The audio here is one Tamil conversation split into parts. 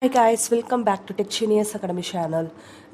Hi guys, welcome back to Tech Genius Academy channel.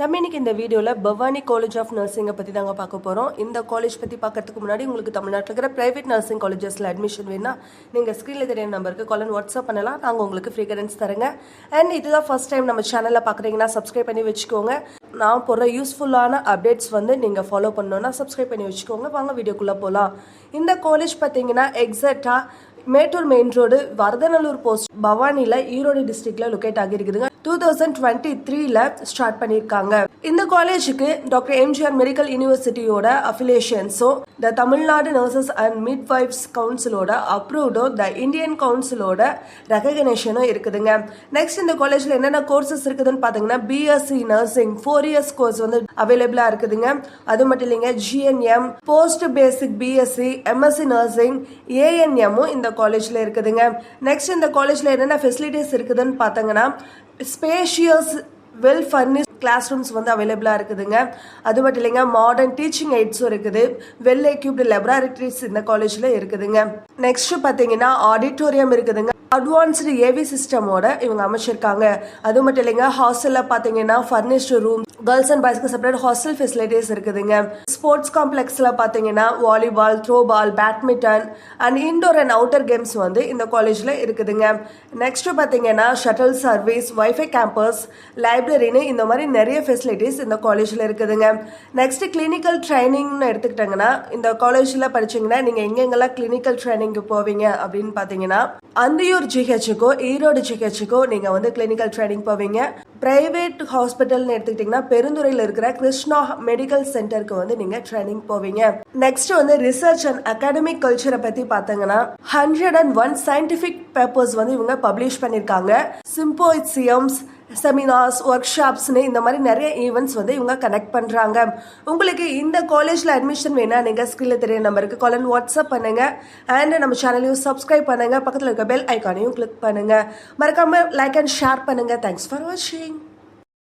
நம்ம இன்னைக்கு இந்த வீடியோல பவானி காலேஜ் ஆஃப் நர்சிங்கை பற்றி தாங்க பார்க்க போகிறோம். இந்த காலேஜ் பற்றி பார்க்கறதுக்கு முன்னாடி உங்களுக்கு தமிழ்நாட்டில் இருக்கிற பிரைவேட் நர்சிங் காலேஜஸில் அட்மிஷன் வேணா நீங்கள் ஸ்க்ரீனில் தெரிய நம்பருக்கு கால் வாட்ஸ்அப் பண்ணலாம். நாங்கள் உங்களுக்கு ஃப்ரீ கைடன்ஸ் தரேங்க. அண்ட் இதுதான் ஃபர்ஸ்ட் டைம் நம்ம சேனலில் பார்க்குறீங்கன்னா சப்ஸ்கிரைப் பண்ணி வச்சுக்கோங்க. நான் போடுற யூஸ்ஃபுல்லான அப்டேட்ஸ் நீங்கள் ஃபாலோ பண்ணணும்னா சப்ஸ்கிரைப் பண்ணி வச்சுக்கோங்க. வாங்க வீடியோக்குள்ளே போகலாம். இந்த காலேஜ் பார்த்தீங்கன்னா எக்ஸாக்டாக Mettur main road Varadanallur post பவானியில் ஈரோடு டிஸ்ட்ரிக்ட்ல லொக்கேட் ஆகிருக்குதுங்க. 2023ல ஸ்டார்ட் பண்ணியிருக்காங்க. இந்த காலேஜுக்கு டாக்டர் எம்ஜிஆர் மெடிக்கல் யூனிவர்சிட்டியோட அஃபிலியேஷன்ஸும் the Tamil Nadu nurses and midwives கவுன்சிலோட அப்ரூவ்டும் த இந்தியன் கவுன்சிலோட ரெகக்னேஷனும் இருக்குதுங்க. நெக்ஸ்ட் இந்த காலேஜ்ல என்னென்ன கோர்சஸ் இருக்குதுன்னு பார்த்தீங்கன்னா பிஎஸ்சி நர்சிங் 4 இயர்ஸ் கோர்ஸ் அவைலபிளா இருக்குதுங்க. அது மட்டும் இல்லைங்க, GNM post basic BSc MSc nursing ஏஎன்எம்மும் இந்த காலேஜ்ல இருக்குதுங்க. நெக்ஸ்ட் இந்த காலேஜ்ல என்னென்ன ஃபெசிலிட்டிஸ் இருக்குதுன்னு பார்த்தீங்கன்னா spacious well furnished class rooms அவைலபிளா இருக்குதுங்க. அது மட்டும் இல்லைங்க, மாடர்ன் டீச்சிங் எய்ட்ஸும் இருக்குது. வெல் எக்யூப்டு லெபரட்டரிஸ் இந்த காலேஜ்ல இருக்குதுங்க. நெக்ஸ்ட் பாத்தீங்கன்னா ஆடிட்டோரியம் இருக்குதுங்க. அட்வான்ஸ்டு ஏவி சிஸ்டமோட இவங்க அமைச்சிருக்காங்க. அது மட்டும் இல்லைங்க, ஹாஸ்டல்ல பாத்தீங்கன்னா ஃபர்னிஷ்டு ரூம், கேர்ள்ஸ் அண்ட் பாய்ஸ்க்கு செப்பரேட் ஹாஸ்டல் ஃபெசிலிட்டிஸ் இருக்குதுங்க. ஸ்போர்ட்ஸ் காம்ப்ளெக்ஸ்ல பாத்தீங்கன்னா volleyball, throw ball, badminton and indoor and outer games இந்த காலேஜ்ல இருக்குதுங்க. நெக்ஸ்ட் பாத்தீங்கன்னா ஷட்டில் சர்வீஸ், வைஃபை கேம்பஸ், லைப்ரரின்னு இந்த மாதிரி நிறைய ஃபெசிலிட்டிஸ் இந்த காலேஜ்ல இருக்குதுங்க. நெக்ஸ்ட் கிளினிக்கல் ட்ரைனிங்னு எடுத்துக்கிட்டாங்கன்னா இந்த காலேஜ்ல படிச்சீங்கன்னா நீங்க எங்கெங்கெல்லாம் கிளினிக்கல் ட்ரைனிங்க்கு போவீங்க அப்படின்னு பாத்தீங்கன்னா அந்தியூர் ஜிஹெச்சுக்கோ ஈரோடு ஜிஹெச்சுக்கோ நீங்க கிளினிக்கல் ட்ரைனிங் போவீங்க. பிரைவேட் ஹாஸ்பிட்டல்னு எடுத்துக்கிட்டீங்கன்னா பெருந்துறையில் இருக்கிற கிருஷ்ணா மெடிக்கல் சென்டருக்கு நீங்க ட்ரைனிங் போவீங்க. நெக்ஸ்ட் ரிசர்ச் அண்ட் அகாடமிக் கல்ச்சரை பத்தி பாத்தீங்கன்னா 101 சயின்டிபிக் பேப்பர்ஸ் இவங்க பப்ளிஷ் பண்ணிருக்காங்க. சிம்போசியம்ஸ், செமினார்ஸ், ஒர்க் ஷாப்ஸ்னு இந்த மாதிரி நிறைய ஈவெண்ட்ஸ் இவங்க கனெக்ட் பண்றாங்க. உங்களுக்கு இந்த காலேஜ்ல அட்மிஷன் வேணா நீங்க ஸ்கிரீன்ல தெரிய நம்பருக்கு கால் அண்ட் வாட்ஸ்அப் பண்ணுங்க. அண்ட் நம்ம சேனலையும் சப்ஸ்கிரைப் பண்ணுங்க. பக்கத்தில் இருக்க பெல் ஐக்கானையும் கிளிக் பண்ணுங்க. மறக்காம லைக் அண்ட் ஷேர் பண்ணுங்க. தேங்க்ஸ் ஃபார் வாட்சிங்.